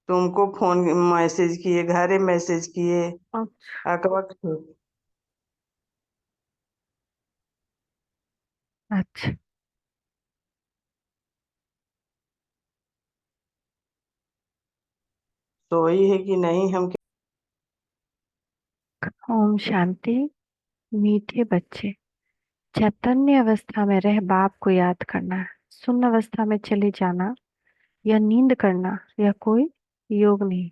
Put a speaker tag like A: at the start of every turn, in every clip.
A: तुमको phone message किए, घरे मैसेज किए।
B: अच्छा।
A: अकबक।
B: अच्छा।
A: सोई है कि नहीं हम।
B: ओम शांति। मीठे बच्चे, चैतन्य अवस्था में रह बाप को याद करना है। सुन्न अवस्था में चले जाना या नींद करना या कोई योग नहीं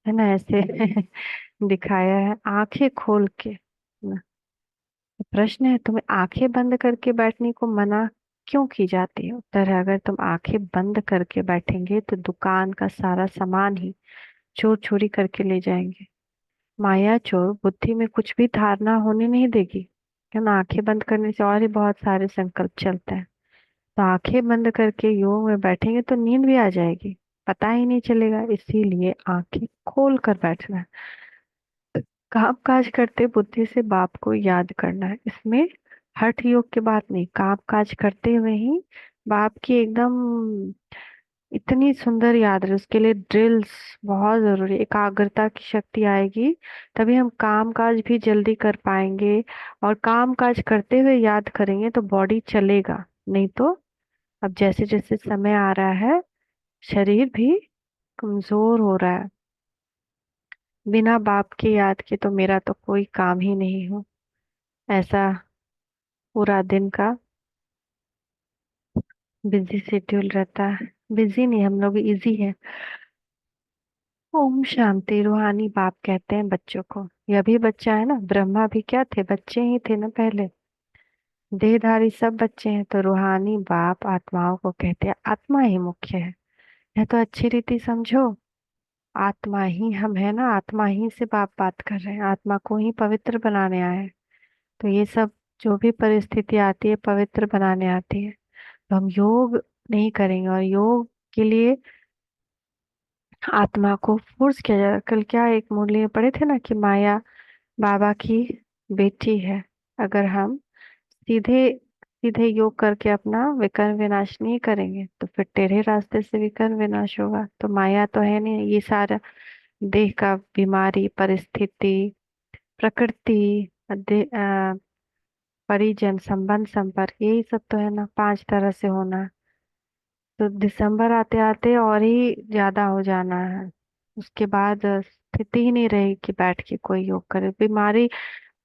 B: है ना, ऐसे दिखाया है आंखें खोल के ना। प्रश्न है, तुम्हें आंखें बंद करके बैठने को मना क्यों की जाती है? उत्तर है, अगर तुम आंखें बंद करके बैठेंगे तो दुकान का सारा सामान ही चोर चोरी करके ले जाएंगे। माया चोर बुद्धि में कुछ भी धारणा होने नहीं देगी, क्यों ना? आंखें बंद करने से और ही बहुत सारे संकल्प चलते हैं। तो आंखें बंद करके योग में बैठेंगे तो नींद भी आ जाएगी, पता ही नहीं चलेगा। इसीलिए आंखें खोल कर बैठना है। काम काज करते बुद्धि से बाप को याद करना है। इसमें हठ योग की बात नहीं, काम काज करते हुए ही बाप की एकदम इतनी सुंदर याद रहे, उसके लिए ड्रिल्स बहुत जरूरी है। एकाग्रता की शक्ति आएगी तभी हम काम काज भी जल्दी कर पाएंगे। और काम काज करते हुए याद करेंगे तो बॉडी चलेगा, नहीं तो अब जैसे जैसे समय आ रहा है शरीर भी कमजोर हो रहा है। बिना बाप की याद के तो मेरा तो कोई काम ही नहीं हो, ऐसा पूरा दिन का बिजी शेड्यूल रहता है। बिजी नहीं, हम लोग इजी है। ओम शांति। रूहानी बाप कहते हैं बच्चों को, यह भी बच्चा है ना, ब्रह्मा भी क्या थे, बच्चे ही थे ना पहले। देहधारी सब बच्चे हैं, तो रूहानी बाप आत्माओं को कहते हैं आत्मा ही मुख्य है। यह तो अच्छी रीति समझो, आत्मा ही हम है ना, आत्मा ही से बाप बात कर रहे हैं, आत्मा को ही पवित्र बनाने आए हैं। तो ये सब जो भी परिस्थिति आती है पवित्र बनाने आती है। तो हम योग नहीं करेंगे, और योग के लिए आत्मा को फोर्स किया जाए। कल क्या एक मुरली में पढ़े थे ना कि माया बाबा की बेटी है। अगर हम सीधे सीधे योग करके अपना विकर्म विनाश नहीं करेंगे तो फिर टेढ़े रास्ते से विकर्म विनाश होगा। तो माया तो है नहीं, ये सारा देह का बीमारी, परिस्थिति, प्रकृति, परिजन, संबंध, संपर्क, यही सब तो है ना, पांच तरह से होना। तो दिसंबर आते आते और ही ज्यादा हो जाना है। उसके बाद स्थिति ही नहीं रही कि बैठ के कोई योग करे। बीमारी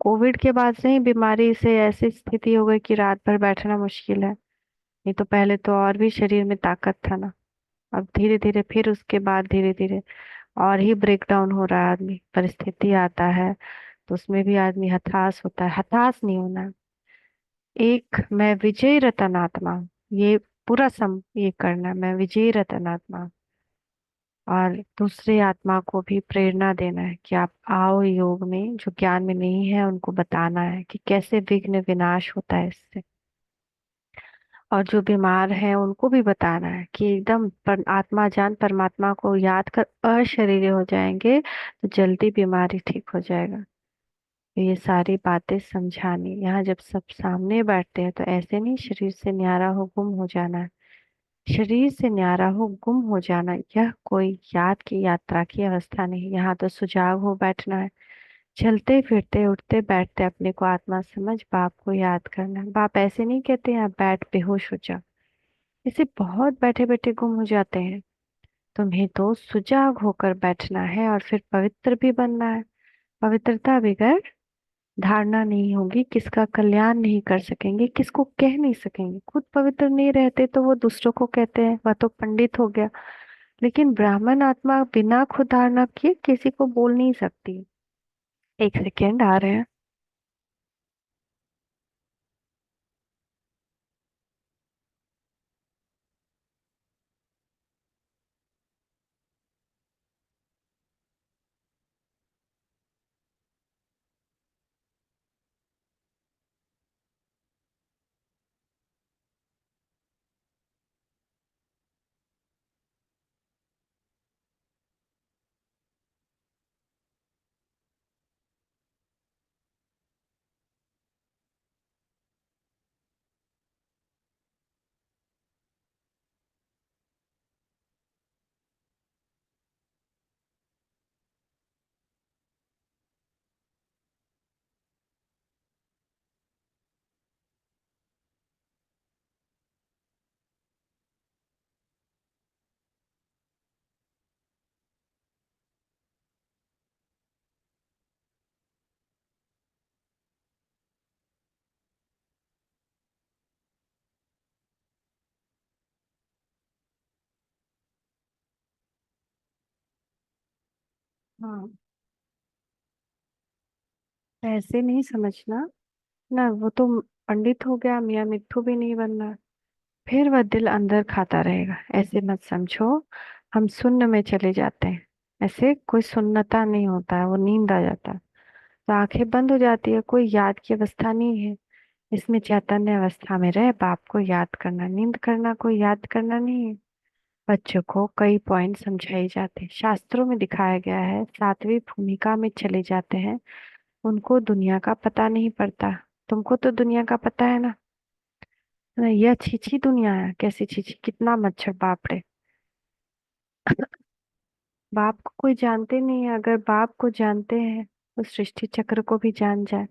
B: कोविड के बाद से ही बीमारी से ऐसी स्थिति हो गई कि रात भर बैठना मुश्किल है। नहीं तो पहले तो और भी शरीर में ताकत था ना। अब धीरे धीरे फिर उसके बाद धीरे धीरे और ही ब्रेक डाउन हो रहा है आदमी, परिस्थिति आता है तो उसमें भी आदमी हताश होता है। हताश नहीं होना है। एक मैं विजयी रतन आत्मा हूँ, ये पूरा ये करना है, मैं विजयी रतन आत्मा हूँ। और दूसरे आत्मा को भी प्रेरणा देना है कि आप आओ योग में, जो ज्ञान में नहीं है उनको बताना है कि कैसे विघ्न विनाश होता है इससे। और जो बीमार हैं उनको भी बताना है कि एकदम आत्मा जान परमात्मा को याद कर अशरीरी हो जाएंगे तो जल्दी बीमारी ठीक हो जाएगा। तो ये सारी बातें समझानी, यहाँ जब सब सामने बैठते हैं तो ऐसे नहीं शरीर से न्यारा हो गुम हो जाना है। शरीर से न्यारा हो गुम हो जाना यह कोई याद की यात्रा की अवस्था नहीं। यहाँ तो सुजाग हो बैठना है। चलते फिरते उठते बैठते अपने को आत्मा समझ बाप को याद करना है। बाप ऐसे नहीं कहते हैं आप बैठ बेहोश हो जाओ, इसे बहुत बैठे बैठे गुम हो जाते हैं। तुम्हें तो सुजाग होकर बैठना है और फिर पवित्र भी बनना है। पवित्रता बगैर धारणा नहीं होगी, किसका कल्याण नहीं कर सकेंगे, किसको कह नहीं सकेंगे। खुद पवित्र नहीं रहते तो वो दूसरों को कहते हैं वह तो पंडित हो गया। लेकिन ब्राह्मण आत्मा बिना खुद धारणा किए किसी को बोल नहीं सकती। एक सेकेंड आ रहे हैं। हाँ, ऐसे नहीं समझना ना। वो तो पंडित हो गया, मियाँ मिट्ठू भी नहीं बनना। फिर वह दिल अंदर खाता रहेगा, ऐसे मत समझो। हम शून्य में चले जाते हैं। ऐसे कोई सुन्नता नहीं होता है, वो नींद आ जाता है तो आंखें बंद हो जाती है। कोई याद की अवस्था नहीं है। इसमें चैतन्य अवस्था में रहे बाप को याद करना, नींद करना कोई याद करना नहीं है। बच्चों को कई पॉइंट समझाए जाते हैं, शास्त्रों में दिखाया गया है। सातवीं भूमिका में चले जाते हैं, उनको दुनिया का पता नहीं पड़ता। तुमको तो दुनिया का पता है ना। यह छीछी दुनिया है, कैसी छीछी, कितना मच्छर, बाप रे। बाप को कोई जानते नहीं है। अगर बाप को जानते हैं तो सृष्टि चक्र को भी जान जाए।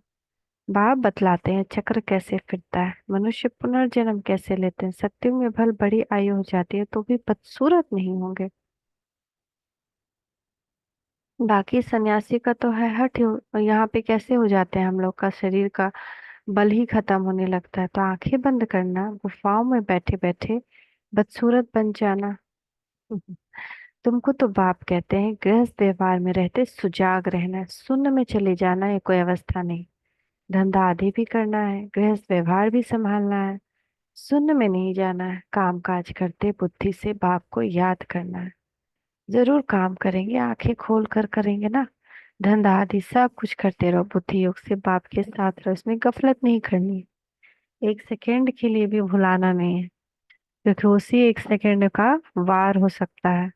B: बाप बतलाते हैं चक्र कैसे फिरता है, मनुष्य पुनर्जन्म कैसे लेते हैं। सत्युग में भल बड़ी आयु हो जाती है तो भी बदसूरत नहीं होंगे। बाकी सन्यासी का तो है हठ और यहाँ पे कैसे हो जाते हैं, हम लोग का शरीर का बल ही खत्म होने लगता है तो आंखें बंद करना, गुफाओं में बैठे बैठे बदसूरत बन जाना। तुमको तो बाप कहते हैं गृहस्थ व्यवहार में रहते सुजाग रहना है, शून्य में चले जाना है, कोई अवस्था नहीं। धंधा आदि भी करना है, गृहस्थ व्यवहार भी संभालना है, शून्य में नहीं जाना है। काम काज करते बुद्धि से बाप को याद करना है। जरूर काम करेंगे, आंखें खोल कर करेंगे ना। धंधा आदि सब कुछ करते रहो, बुद्धि योग से बाप के साथ रहो, इसमें गफलत नहीं करनी। एक सेकेंड के लिए भी भुलाना नहीं है, क्योंकि उसी एक सेकेंड का वार हो सकता है।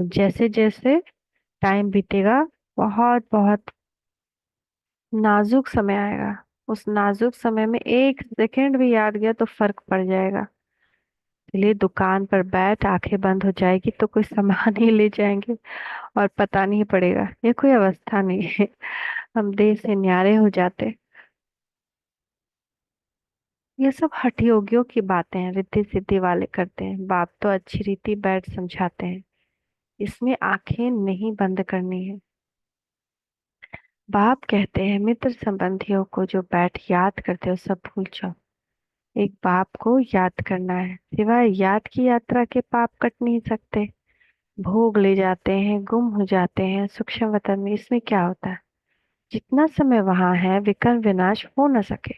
B: जैसे जैसे टाइम बीतेगा, बहुत बहुत नाजुक समय आएगा। उस नाजुक समय में एक सेकंड भी याद गया तो फर्क पड़ जाएगा। इसलिए दुकान पर बैठ आंखें बंद हो जाएगी तो कोई सामान ही ले जाएंगे और पता नहीं पड़ेगा। ये कोई अवस्था नहीं है। हम देह से न्यारे हो जाते। ये सब हठ योगियों की बातें हैं, रिद्धि सिद्धि वाले करते हैं। बाप तो अच्छी रीति बैठ समझाते हैं, इसमें आंखें नहीं बंद करनी है। बाप कहते हैं मित्र संबंधियों को जो बैठ याद करते हो सब भूल जाओ। एक बाप को याद करना है, सिवाय याद की यात्रा के पाप कट नहीं सकते। भोग ले जाते हैं, गुम हो जाते हैं सूक्ष्म वतन में, इसमें क्या होता है। जितना समय वहां है विकर्म विनाश हो न सके,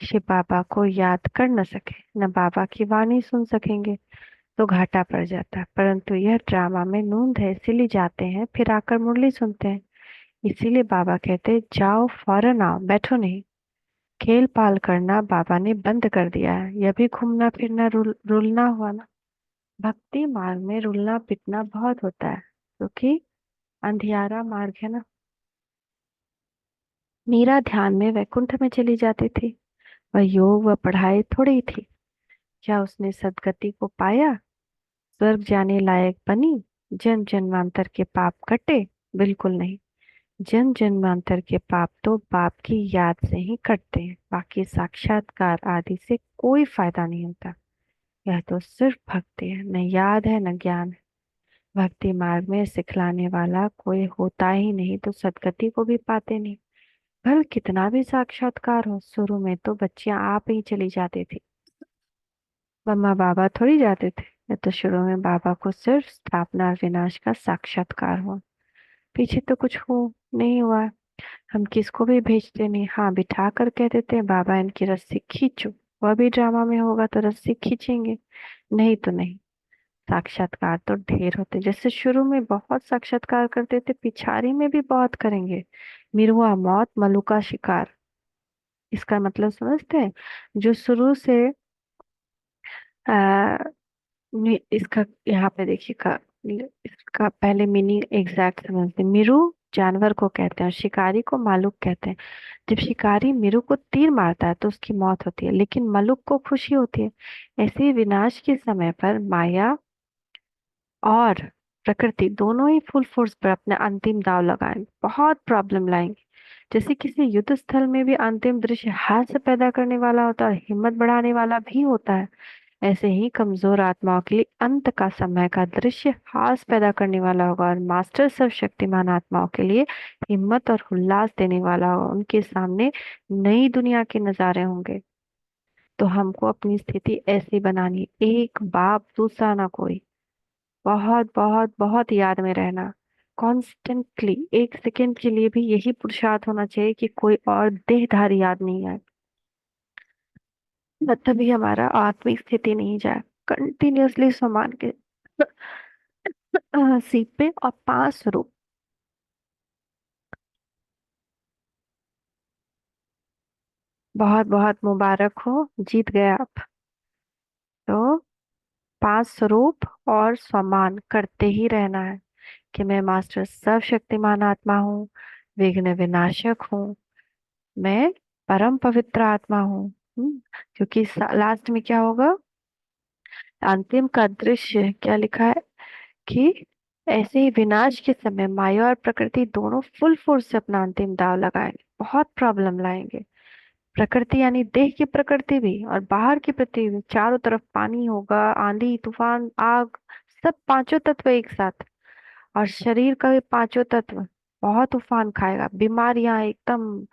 B: शिव बाबा को याद कर न सके, न बाबा की वाणी सुन सकेंगे तो घाटा पड़ जाता है। परंतु यह ड्रामा में नूंद है, इसीलिए जाते हैं, फिर आकर मुरली सुनते हैं। इसीलिए बाबा कहते हैं, जाओ फौरन आओ, बैठो नहीं। खेल पाल करना बाबा ने बंद कर दिया है, यह भी घूमना फिरना रुलना हुआ ना। भक्ति मार्ग में रुलना पिटना बहुत होता है, क्योंकि अंधियारा मार्ग है ना। मीरा ध्यान में वैकुंठ में चली जाती थी। वह योग व पढ़ाई थोड़ी थी। क्या उसने सदगति को पाया, स्वर्ग जाने लायक बनी, जन्म जन्मांतर के पाप कटे? बिल्कुल नहीं। जन्म जन्मांतर के पाप तो बाप की याद से ही कटते हैं, बाकी साक्षात्कार आदि से कोई फायदा नहीं होता। यह तो सिर्फ भक्ति है, न याद है न ज्ञान है। भक्ति मार्ग में सिखलाने वाला कोई होता ही नहीं तो सदगति को भी पाते नहीं। भल कितना भी साक्षात्कार हो, शुरू में तो बच्चियां आप ही चली जाती थी, मम्मा बाबा थोड़ी जाते थे। ये तो शुरू में बाबा को सिर्फ स्थापना और विनाश का साक्षात्कार हुआ, पीछे तो कुछ हो नहीं हुआ। हम किसको भी भेजते नहीं, हाँ बिठा कर कह देते हैं बाबा इनकी रस्सी खींचो। वह भी ड्रामा में होगा तो रस्सी खींचेंगे, नहीं तो नहीं। साक्षात्कार तो ढेर होते, जैसे शुरू में बहुत साक्षात्कार करते थे, पिछाड़ी में भी बहुत करेंगे। मिरुआ मौत मलुका शिकार, इसका मतलब समझते हैं। जो शुरू से आ, इसका यहाँ पे देखिए का, इसका पहले मीनिंग एग्जैक्ट समझते हैं। मिरु जानवर को कहते हैं और शिकारी को मालूक कहते हैं। जब शिकारी मिरु को तीर मारता है तो उसकी मौत होती है, लेकिन मलुक को खुशी होती है। ऐसे ही विनाश के समय पर माया और प्रकृति दोनों ही फुल फोर्स पर अपने अंतिम दाव लगाएंगे, बहुत प्रॉब्लम लाएंगे। जैसे किसी युद्ध स्थल में भी अंतिम दृश्य हास्य पैदा करने वाला होता है और हिम्मत बढ़ाने वाला भी होता है, ऐसे ही कमजोर आत्माओं के लिए अंत का समय का दृश्य हास पैदा करने वाला होगा और मास्टर सर्वशक्तिमान आत्माओं के लिए हिम्मत और उल्लास देने वाला होगा। उनके सामने नई दुनिया के नजारे होंगे। तो हमको अपनी स्थिति ऐसी बनानी, एक बाप दूसरा ना कोई, बहुत बहुत बहुत याद में रहना। कॉन्स्टेंटली 1 सेकेंड के लिए भी यही पुरुषार्थ होना चाहिए कि कोई और देहधारी याद नहीं आए, तभी हमारा आत्मिक स्थिति नहीं जाए। कंटिन्यूअसली सामान के सीप पे और 5 स्वरूप। बहुत बहुत मुबारक हो, जीत गए आप। तो 5 स्वरूप और समान करते ही रहना है कि मैं मास्टर सर्वशक्तिमान आत्मा हूँ, विघ्न विनाशक हूँ, मैं परम पवित्र आत्मा हूँ। क्योंकि लास्ट में क्या होगा, अंतिम का दृश्य क्या लिखा है कि ऐसे ही विनाश के समय माया और प्रकृति दोनों फुल फोर्स से अपना अंतिम दाव लगाएंगे, बहुत प्रॉब्लम लाएंगे। प्रकृति यानी देह की प्रकृति भी और बाहर की पृथ्वी भी, चारों तरफ पानी होगा, आंधी तूफान आग, सब 5 तत्व एक साथ। और शरीर का भी 5 तत्व बहुत तूफान खाएगा, बीमारियां एकदम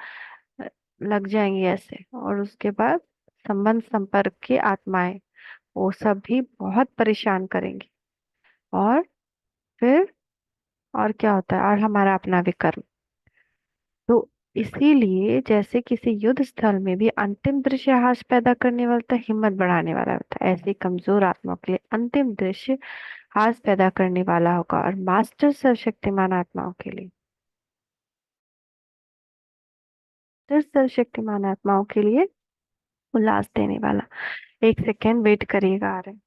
B: अ, लग जाएंगी ऐसे। और उसके बाद संबंध संपर्क की आत्माएं, वो सब भी बहुत परेशान करेंगी। और फिर और क्या होता है, और हमारा अपना विकर्म। तो इसीलिए जैसे किसी युद्ध स्थल में भी अंतिम दृश्य हास पैदा करने वाला होता है, हिम्मत बढ़ाने वाला होता है, ऐसे ही कमजोर आत्मा के लिए अंतिम दृश्य हास पैदा करने वाला होगा, और मास्टर सर्वशक्तिमान आत्माओं के लिए, मास्टर सर्वशक्तिमान आत्माओं के लिए उल्लास देने वाला। 1 सेकेंड वेट करिएगा, आ रहे हैं।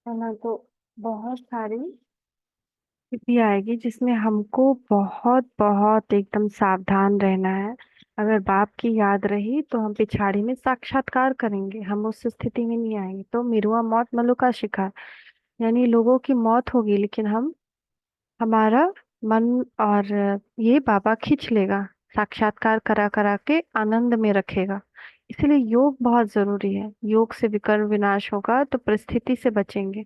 B: है ना, तो बहुत सारी स्थिति आएगी जिसमें हमको बहुत बहुत एकदम सावधान रहना है। अगर बाप की याद रही तो हम पिछाड़ी में साक्षात्कार करेंगे, हम उस स्थिति में नहीं आएंगे। तो मिरुआ मौत मल्लुका शिकार, यानी लोगों की मौत होगी लेकिन हम, हमारा मन और ये बाबा खींच लेगा, साक्षात्कार करा करा के आनंद में रखेगा। इसलिए योग बहुत जरूरी है। योग से विकर्म विनाश होगा तो परिस्थिति से बचेंगे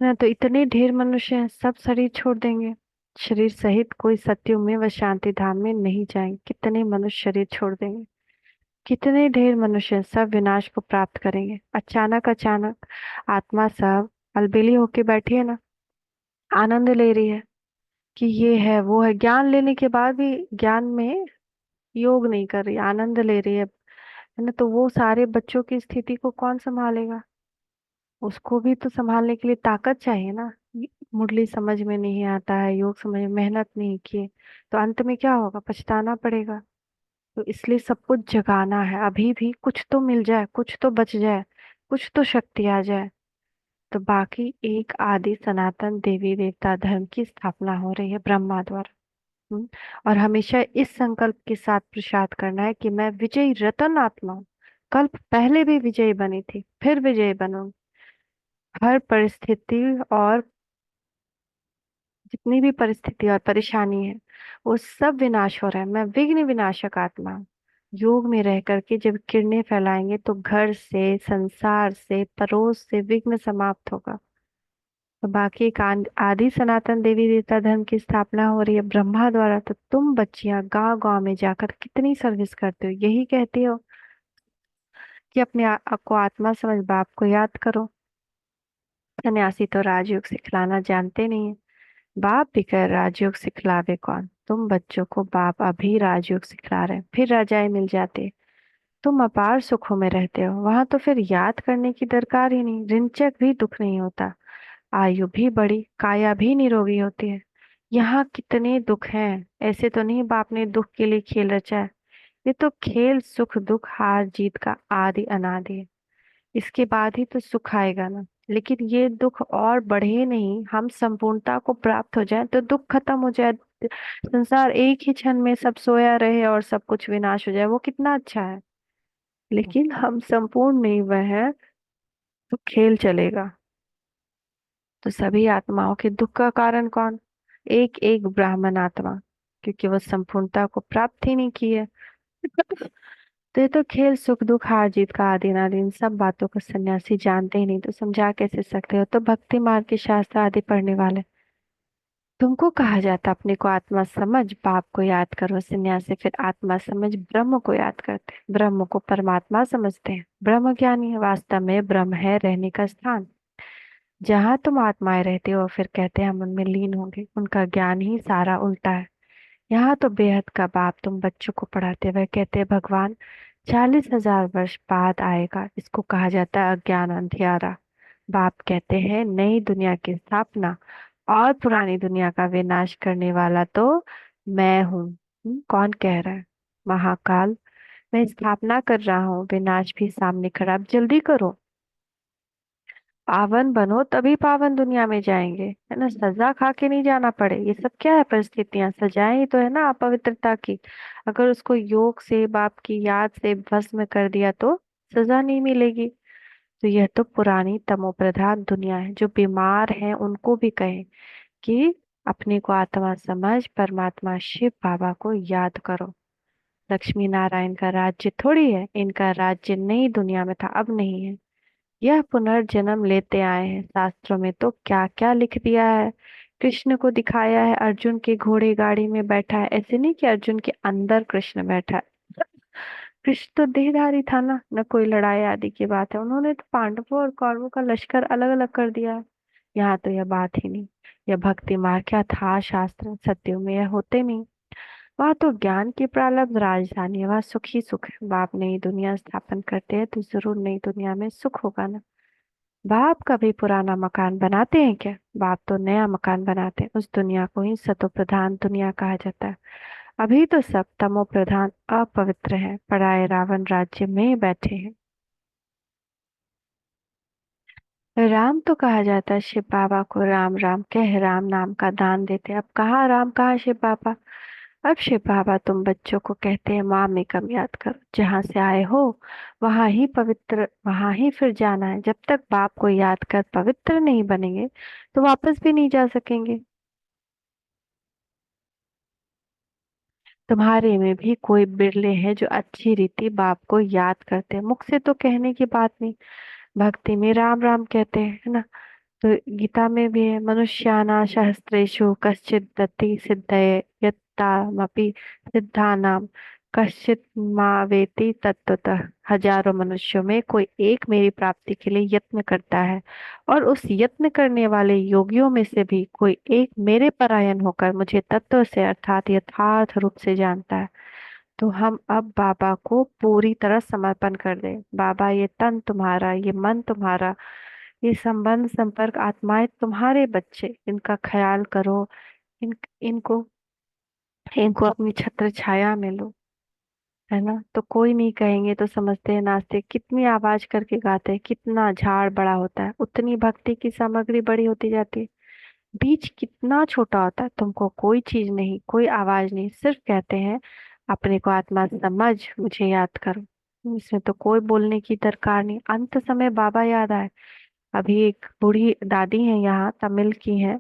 B: ना। तो इतने ढेर मनुष्य हैं, सब शरीर छोड़ देंगे, शरीर सहित कोई सत्युग में व शांति धाम में नहीं जाएंगे। कितने मनुष्य शरीर छोड़ देंगे, कितने ढेर मनुष्य हैं, सब विनाश को प्राप्त करेंगे। अचानक अचानक आत्मा सब अलबेली होके बैठी है ना, आनंद ले रही है कि ये है वो है, ज्ञान लेने के बाद भी ज्ञान में योग नहीं कर रही, आनंद ले रही है ना। तो वो सारे बच्चों की स्थिति को कौन संभालेगा, उसको भी तो संभालने के लिए ताकत चाहिए ना। मुरली समझ में नहीं आता है, योग समझ में मेहनत नहीं किए तो अंत में क्या होगा, पछताना पड़ेगा। तो इसलिए सब कुछ जगाना है, अभी भी कुछ तो मिल जाए, कुछ तो बच जाए, कुछ तो शक्ति आ जाए। तो बाकी एक आदि सनातन देवी देवता धर्म की स्थापना हो रही है ब्रह्मा द्वारा। हम्म, और हमेशा इस संकल्प के साथ पुरुषार्थ करना है कि मैं विजयी रतन आत्मा हूँ, कल्प पहले भी विजयी बनी थी, फिर विजयी बनूंगी। हर परिस्थिति और जितनी भी परिस्थिति और परेशानी है वो सब विनाश हो रहा है, मैं विघ्न विनाशक आत्मा हूँ। योग में रह करके जब किरणें फैलाएंगे तो घर से, संसार से, पड़ोस से विघ्न समाप्त होगा। तो बाकी एक आदि सनातन देवी देवता धर्म की स्थापना हो रही है ब्रह्मा द्वारा। तो तुम बच्चियां गांव गांव में जाकर कितनी सर्विस करते हो, यही कहती हो कि अपने आप को आत्मा समझ बाप को याद करो। सन्यासी तो राजयोग सिखलाना जानते नहीं है। बाप भी कह राजयोग सिखलावे कौन, तुम बच्चों को बाप अभी राजयोग सिखला रहे हैं, फिर राजाएं मिल जाते। तुम अपार सुखों में रहते हो, वहां तो फिर याद करने की दरकार ही नहीं, रिंचक भी दुख नहीं होता, आयु भी बड़ी, काया भी निरोगी होती है। यहाँ कितने दुख हैं, ऐसे तो नहीं बाप ने दुख के लिए खेल रचा है। ये तो खेल सुख दुख हार जीत का आदि अनादि है। इसके बाद ही तो सुख आएगा ना। लेकिन ये दुख और बढ़े नहीं, हम संपूर्णता को प्राप्त हो जाए तो दुख खत्म हो जाए, संसार एक ही क्षण में सब सोया रहे और सब कुछ विनाश हो जाए, वो कितना अच्छा है। लेकिन हम संपूर्ण नहीं हुए हैं तो खेल चलेगा। तो सभी आत्माओं के दुख का कारण कौन? एक एक ब्राह्मण आत्मा, क्योंकि वो संपूर्णता को प्राप्त ही नहीं की है। तो ये तो खेल सुख दुख हार जीत का आदि अनादि, इन सब बातों को सन्यासी जानते ही नहीं तो समझा कैसे सकते हो? तो भक्ति मार्ग के शास्त्र आदि पढ़ने वाले तुमको कहा जाता अपने को आत्मा समझ बाप को याद करो। सन्यासी फिर आत्मा समझ ब्रह्म को याद करते हैं, ब्रह्म को परमात्मा समझते हैं। ब्रह्म ज्ञानी है, वास्तव में ब्रह्म है रहने का स्थान। जहाँ तुम आत्माएं रहते हो फिर कहते हैं हम उनमें लीन होंगे, उनका ज्ञान ही सारा उल्टा है। यहाँ तो बेहद का बाप तुम बच्चों को पढ़ाते हुए कहते हैं भगवान 40,000 वर्ष बाद आएगा, इसको कहा जाता है अज्ञान अंधियारा। बाप कहते हैं नई दुनिया की स्थापना और पुरानी दुनिया का विनाश करने वाला तो मैं हूँ। कौन कह रहा है? महाकाल। मैं स्थापना कर रहा हूँ, विनाश भी सामने खड़ा, अब जल्दी करो। पावन बनो तभी पावन दुनिया में जाएंगे, है ना? सजा खा के नहीं जाना पड़े। ये सब क्या है? परिस्थितियां, सजाएं ही तो है ना अपवित्रता की। अगर उसको योग से बाप की याद से भस्म कर दिया तो सजा नहीं मिलेगी। तो यह तो पुरानी तमोप्रधान दुनिया है। जो बीमार हैं उनको भी कहें कि अपने को आत्मा समझ परमात्मा शिव बाबा को याद करो। लक्ष्मी नारायण का राज्य थोड़ी है, इनका राज्य नई दुनिया में था, अब नहीं है। यह पुनर्जन्म लेते आए हैं। शास्त्रों में तो क्या क्या लिख दिया है। कृष्ण को दिखाया है अर्जुन के घोड़े गाड़ी में बैठा है, ऐसे नहीं कि अर्जुन के अंदर कृष्ण बैठा है। कृष्ण तो देहधारी था ना, न कोई लड़ाई आदि की बात है। उन्होंने तो पांडवों और कौरवों का लश्कर अलग अलग कर दिया है। यहाँ तो यह बात ही नहीं। यह भक्ति मार्ग क्या था? शास्त्र सत्यों में यह होते नहीं। वहाँ तो ज्ञान की प्रारब्ध राजधानी है, वहाँ सुख ही सुख है। बाप नई दुनिया स्थापन करते हैं तो जरूर नई दुनिया में सुख होगा ना। बाप कभी पुराना मकान बनाते हैं क्या? बाप तो नया मकान बनाते हैं। उस दुनिया को ही सतो प्रधान दुनिया कहा जाता है। अभी तो सब तमो प्रधान अपवित्र है, पराये रावण राज्य में बैठे हैं। राम तो कहा जाता है, शिव बाबा को राम राम कह राम नाम का दान देते। अब कहाँ राम कहाँ शिव बाबा। अब शिव बाबा तुम बच्चों को कहते हैं माँ में कम याद करो, जहाँ से आए हो वहां ही पवित्र, वहां ही फिर जाना है। जब तक बाप को याद कर पवित्र नहीं बनेंगे तो वापस भी नहीं जा सकेंगे। तुम्हारे में भी कोई बिरले हैं जो अच्छी रीति बाप को याद करते हैं, मुख से तो कहने की बात नहीं, भक्ति में राम राम कहते हैं, है ना? तो गीता में भी है मनुष्याना सहस्रेषु कश्चित दति सिद्धये यत्तामपि सिद्धानाम कश्चित मावेति तत्वतः। हजारों मनुष्यों में कोई एक मेरी प्राप्ति के लिए यत्न करता है, और उस यत्न करने वाले योगियों में से भी कोई एक मेरे परायण होकर मुझे तत्व से अर्थात यथार्थ रूप से जानता है। तो हम अब बाबा को पूरी तरह समर्पण कर दें। बाबा ये तन तुम्हारा, ये मन तुम्हारा, ये संबंध संपर्क आत्माएं तुम्हारे बच्चे, इनका ख्याल करो। इनको इनको अपनी छत्र छाया में लो, है ना? तो कोई नहीं कहेंगे तो समझते हैं नास्तिक। कितनी आवाज करके गाते हैं, कितना झाड़ बड़ा होता है उतनी भक्ति की सामग्री बड़ी होती जाती है। बीज कितना छोटा होता है, तुमको कोई चीज नहीं, कोई आवाज नहीं, सिर्फ कहते हैं अपने को आत्मा समझ मुझे याद करो। इसमें तो कोई बोलने की दरकार नहीं। अंत समय बाबा याद आए। अभी एक बूढ़ी दादी है यहाँ, तमिल की है,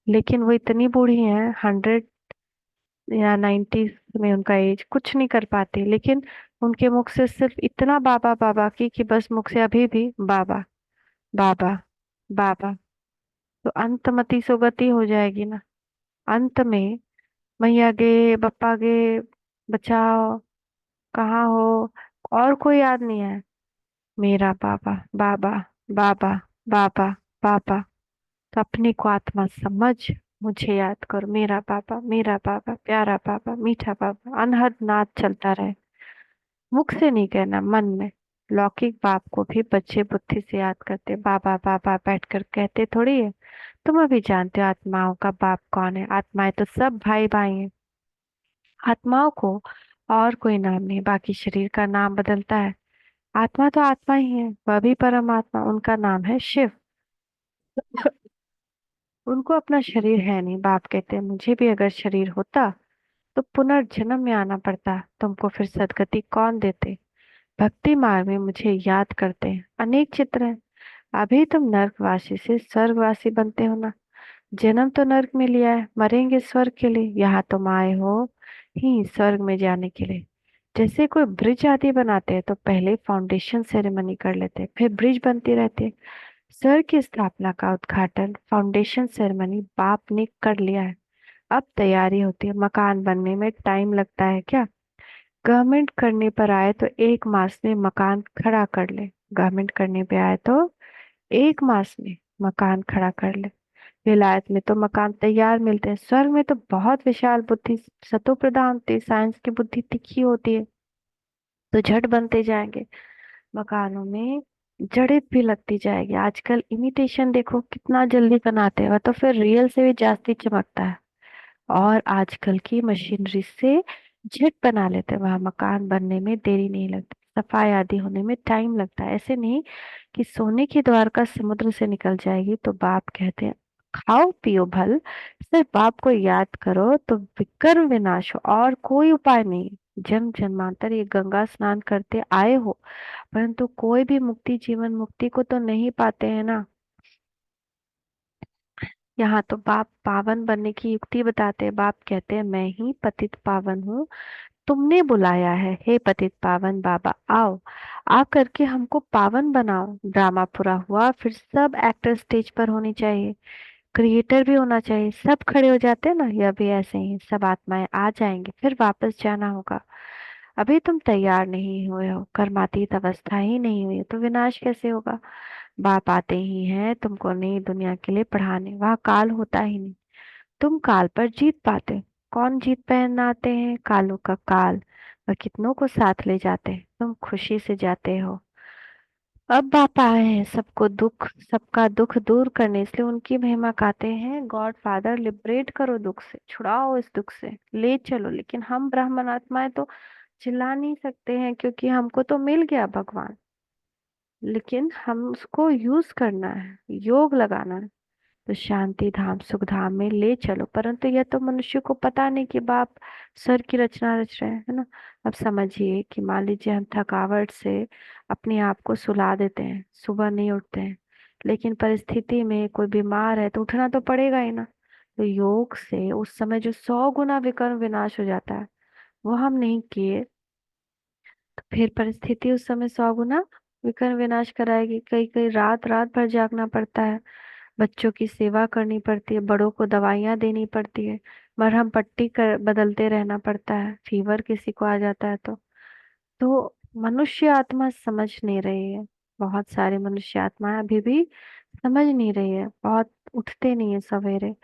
B: लेकिन वो इतनी बूढ़ी है, 100 या 90 में उनका एज, कुछ नहीं कर पाती, लेकिन उनके मुख से सिर्फ इतना बाबा बाबा की कि बस मुख से अभी भी बाबा बाबा बाबा। तो अंतमति सुगति हो जाएगी ना। अंत में मैया गे बप्पा गे बचाओ, कहाँ हो, और कोई याद नहीं है। मेरा बाबा, बाबा, बाबा, बाबा, बाबा। तो अपने को आत्मा समझ मुझे याद करो, मेरा बाबा, मेरा बाबा, प्यारा बाबा, मीठा बाबा, अनहद नाद चलता रहे। मुख से नहीं कहना, मन में। लौकिक बाप को भी बच्चे बुद्धि से याद करते, बाबा बाबा बैठकर कहते थोड़ी है। तुम अभी जानते हो आत्माओं का बाप कौन है? आत्माएं तो सब भाई भाई हैं। आत्माओं को और कोई नाम नहीं, बाकी शरीर का नाम बदलता है। आत्मा तो आत्मा ही है, वह भी परमात्मा, उनका नाम है शिव। उनको अपना शरीर है नहीं। बाप कहते हैं मुझे भी अगर शरीर होता तो पुनर्जन्म में आना पड़ता, तुमको फिर सदगति कौन देते? भक्ति मार्ग में मुझे याद करते हैं, अनेक चित्र हैं। अभी तुम नर्कवासी से स्वर्गवासी बनते हो ना। जन्म तो नर्क में लिया है, मरेंगे स्वर्ग के लिए। यहाँ तुम आए हो ही स्वर्ग में जाने के लिए। जैसे कोई ब्रिज आदि बनाते हैं तो पहले फाउंडेशन सेरेमनी कर लेते हैं, फिर ब्रिज बनती रहती है। स्वर्ग की स्थापना का उद्घाटन फाउंडेशन सेरेमनी बाप ने कर लिया है। अब तैयारी होती है। मकान बनने में टाइम लगता है क्या? गवर्नमेंट करने पर आए तो 1 मास में मकान खड़ा कर ले। गवर्नमेंट करने पे आए तो 1 मास में मकान खड़ा कर ले। विलायत में तो मकान तैयार मिलते हैं, स्वर्ग में तो बहुत विशाल बुद्धि सतो प्रधान होती है, साइंस की बुद्धि तिखी होती है, तो झट बनते जाएंगे। मकानों में जड़ें भी लगती जाएगी। आजकल इमिटेशन देखो कितना जल्दी बनाते हैं, वह तो फिर रियल से भी जास्ती चमकता है। और आजकल की मशीनरी से झट बना लेते हैं, वहां मकान बनने में देरी नहीं लगती, सफाई आदि होने में टाइम लगता है। ऐसे नहीं कि सोने की द्वारका समुद्र से निकल जाएगी। तो बाप कहते हैं खाओ पियो भल, सिर्फ बाप को याद करो तो विकर्म विनाश हो, और कोई उपाय नहीं। जन्म जन्मांतर ये गंगा स्नान करते आए हो, परंतु कोई भी मुक्ति, जीवन मुक्ति को तो नहीं पाते हैं ना। यहाँ तो बाप पावन बनने की युक्ति बताते हैं। बाप कहते हैं मैं ही पतित पावन हूँ, तुमने बुलाया है हे पतित पावन बाबा, आओ आ करके हमको पावन बनाओ। ड्रामा पूरा हुआ, फिर सब एक्टर स्टेज पर होनी चाहिए, क्रिएटर भी होना चाहिए। सब खड़े हो जाते हैं ना, यह भी ऐसे ही सब आत्माएं आ जाएंगी, फिर वापस जाना होगा। अभी तुम तैयार नहीं हुए हो, कर्मातीत अवस्था ही नहीं हुई है, तो विनाश कैसे होगा? बाप आते ही हैं तुमको नई दुनिया के लिए पढ़ाने, वहाँ काल होता ही नहीं। तुम काल पर जीत पाते हो। कौन जीत पहनाते हैं? कालों का काल। वह कितनों को साथ ले जाते हैं, तुम खुशी से जाते हो। अब बाप आए हैं सबको दुख, सबका दुख दूर करने, इसलिए उनकी महिमा गाते हैं। गॉड फादर लिबरेट करो दुख से, छुड़ाओ इस दुख से, ले चलो। लेकिन हम ब्राह्मण आत्माएं तो चिल्ला नहीं सकते हैं, क्योंकि हमको तो मिल गया भगवान। लेकिन हम उसको यूज करना है, योग लगाना है। तो शांति धाम सुख धाम में ले चलो, परंतु यह तो मनुष्य को पता नहीं कि बाप स्वर की रचना रच रहे हैं, है ना। अब समझिए कि मान लीजिए हम थकावट से अपने आप को सुला देते हैं, सुबह नहीं उठते हैं, लेकिन परिस्थिति में कोई बीमार है तो उठना तो पड़ेगा ही ना। तो योग से उस समय जो 100 गुना विकर्म विनाश हो जाता है, वो हम नहीं किए, तो फिर परिस्थिति उस समय 100 गुना विकर्म विनाश कराएगी। कई कई रात रात भर जागना पड़ता है, बच्चों की सेवा करनी पड़ती है, बड़ों को दवाइयाँ देनी पड़ती है, मरहम पट्टी कर बदलते रहना पड़ता है, फीवर किसी को आ जाता है तो मनुष्य आत्मा समझ नहीं रही है। बहुत सारे मनुष्य आत्माएं अभी भी समझ नहीं रही है, बहुत उठते नहीं है सवेरे,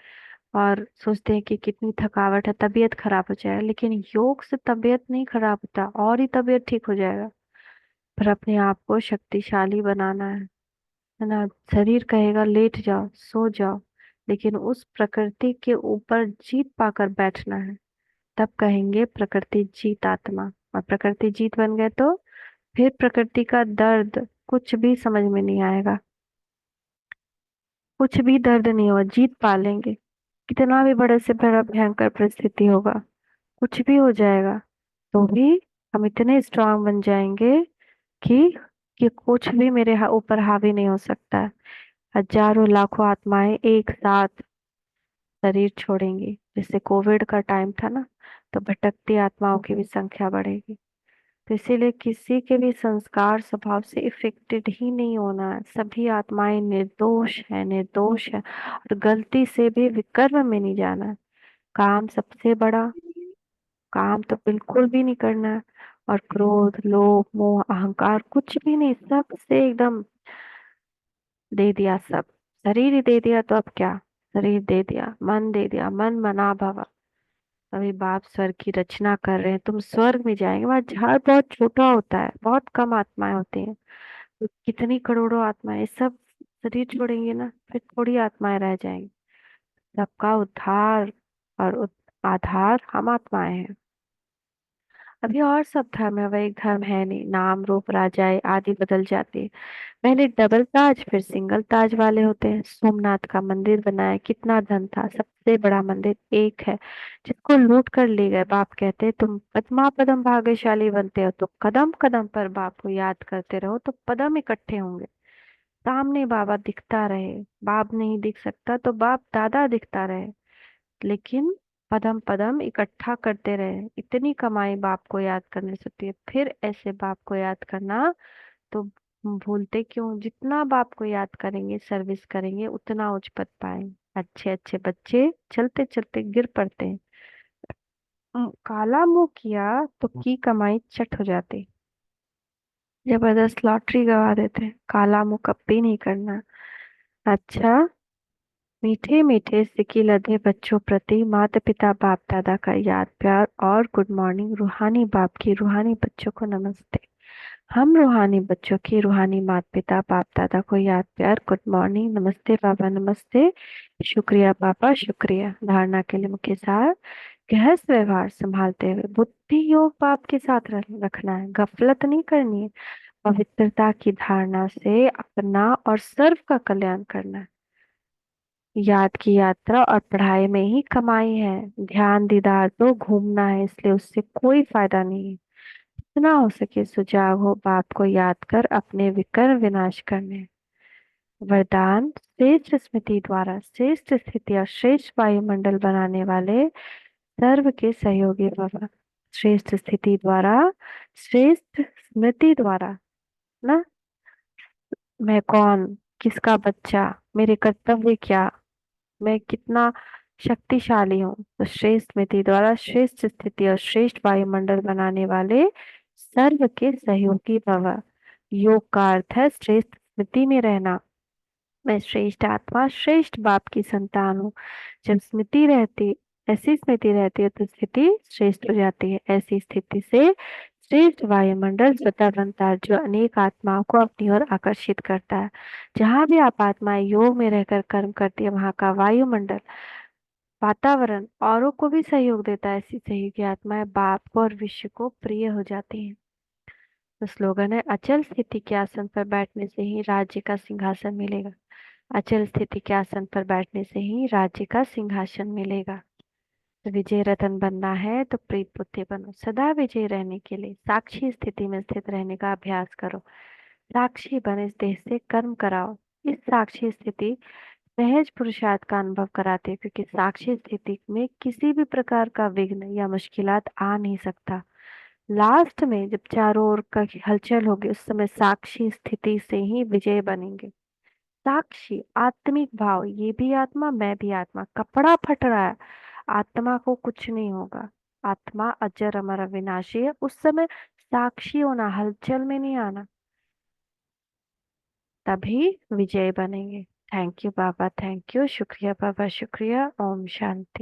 B: और सोचते हैं कि कितनी थकावट है, तबीयत खराब हो जाएगा। लेकिन योग से तबीयत नहीं खराब होता, और ही तबीयत ठीक हो जाएगा। पर अपने आप को शक्तिशाली बनाना है ना। शरीर कहेगा लेट जाओ सो जाओ, लेकिन उस प्रकृति के ऊपर जीत पाकर बैठना है। तब कहेंगे प्रकृति जीत आत्मा। और प्रकृति जीत बन गए तो फिर प्रकृति का दर्द कुछ भी समझ में नहीं आएगा, कुछ भी दर्द नहीं होगा, जीत पा लेंगे। कितना भी बड़े से बड़ा भयंकर परिस्थिति होगा, कुछ भी हो जाएगा, तो भी हम इतने स्ट्रांग बन जाएंगे कि कि कुछ भी मेरे ऊपर हावी नहीं हो सकता है। हजारों लाखों आत्माएं एक साथ शरीर छोड़ेंगी। जैसे कोविड का टाइम था ना, तो भटकती आत्माओं की भी संख्या बढ़ेगी। तो इसीलिए किसी के भी संस्कार स्वभाव से इफेक्टेड ही नहीं होना है। सभी आत्माएं निर्दोष है, निर्दोष है, और गलती से भी विकर्म में नहीं जाना है। काम सबसे बड़ा काम तो बिल्कुल भी नहीं करना है। और क्रोध, लोभ, मोह, अहंकार कुछ भी नहीं, सब से एकदम दे दिया सब। शरीर ही दे दिया तो अब क्या, शरीर दे दिया, मन दे दिया, मन मना भवा। अभी बाप स्वर्ग की रचना कर रहे हैं, तुम स्वर्ग में जाएंगे, वहां झाड़ बहुत छोटा होता है, बहुत कम आत्माएं होती हैं। तो कितनी करोड़ों आत्माएं सब शरीर छोड़ेंगे ना, फिर थोड़ी आत्माएं रह जाएंगी। सबका उद्धार और आधार हम आत्माएं हैं। अभी और सब धर्म है, वह एक धर्म है नहीं। नाम रूप राजाएं आदि बदल जाते हैं। पहले डबल ताज फिर सिंगल ताज वाले होते हैं। सोमनाथ का मंदिर बनाया, कितना धन था, सबसे बड़ा मंदिर एक है, जिसको लूट कर ले गए। बाप कहते हैं तुम पद्मा पदम भाग्यशाली बनते हो, तो कदम कदम पर बाप को याद करते रहो, तो पदम इकट्ठे होंगे। सामने बाबा दिखता रहे, बाप नहीं दिख सकता तो बाप दादा दिखता रहे, लेकिन पदम पदम इकट्ठा करते रहे। इतनी कमाई बाप को याद करने से होती है, फिर ऐसे बाप को याद करना तो भूलते क्यों। जितना बाप को याद करेंगे, सर्विस करेंगे, उतना उच्च पद पाएंगे। अच्छे अच्छे बच्चे चलते चलते गिर पड़ते हैं। काला मुंह किया तो की कमाई चट हो जाती। जबरदस्त लॉटरी गवा देते हैं। काला मुंह कभी नहीं करना। अच्छा, मीठे मीठे सिकी लधे बच्चों प्रति माता पिता बाप दादा का याद प्यार और गुड मॉर्निंग। रूहानी बाप की रूहानी बच्चों को नमस्ते। हम रूहानी बच्चों की रूहानी माता पिता बाप दादा को याद प्यार गुड मॉर्निंग, नमस्ते बाबा नमस्ते, शुक्रिया पापा शुक्रिया। धारणा के लिए मुख्य सार, गृहस्थ व्यवहार संभालते हुए बुद्धि योग बाप के साथ रखना है, गफलत नहीं करनी है। पवित्रता की धारणा से अपना और सर्व का कल्याण करना है। याद की यात्रा और पढ़ाई में ही कमाई है। ध्यान दीदार तो घूमना है, इसलिए उससे कोई फायदा नहीं है। जितना हो सके सुजाग हो, बाप को याद कर अपने विकर विनाश करने। वरदान, श्रेष्ठ स्मृति द्वारा श्रेष्ठ स्थिति और श्रेष्ठ वायुमंडल बनाने वाले सर्व के सहयोगी भव। श्रेष्ठ स्थिति द्वारा, श्रेष्ठ स्मृति द्वारा ना, मैं कौन, किसका बच्चा, मेरे कर्तव्य क्या, मैं कितना शक्तिशाली हूँ। तो श्रेष्ठ स्मृति द्वारा श्रेष्ठ स्थिति और श्रेष्ठ वायुमंडल बनाने वाले सर्व के सहयोगी भव। योग का अर्थ है श्रेष्ठ स्मृति में रहना। मैं श्रेष्ठ आत्मा श्रेष्ठ बाप की संतान हूँ। जब स्मृति रहती, ऐसी स्मृति रहती है तो स्थिति श्रेष्ठ हो जाती है। ऐसी स्थिति से श्रेष्ठ वायुमंडल स्वतः बनता है, जो अनेक आत्माओं को अपनी ओर आकर्षित करता है। जहाँ भी आप आत्माएं योग में रहकर कर्म करती है, वहाँ का वायुमंडल, वातावरण औरों को भी सहयोग देता है। ऐसी सहयोगी आत्माएं बाप को और विश्व को प्रिय हो जाती हैं। तो स्लोगन है, अचल स्थिति के आसन पर बैठने से ही राज्य का सिंहासन मिलेगा। अचल स्थिति के आसन पर बैठने से ही राज्य का सिंहासन मिलेगा। तो विजय रतन बनना है तो प्रीत बुद्धि बनो। सदा विजय रहने के लिए साक्षी स्थिति में स्थित रहने का अभ्यास करो। साक्षी बन इस देह से कर्म कराओ। इस साक्षी स्थिति सहज पुरुषार्थ का अनुभव कराते हैं, क्योंकि साक्षी स्थिति में किसी भी प्रकार का विघ्न या मुश्किलात आ नहीं सकता। लास्ट में जब चारों ओर का हलचल होगी, उस समय साक्षी स्थिति से ही विजय बनेंगे। साक्षी आत्मिक भाव, ये भी आत्मा मैं भी आत्मा। कपड़ा फट रहा है, आत्मा को कुछ नहीं होगा। आत्मा अजर अमर अविनाशी है। उस समय साक्षी होना, हलचल में नहीं आना, तभी विजय बनेंगे। Thank you Baba, thank you, शुक्रिया बाबा शुक्रिया। ओम शांति।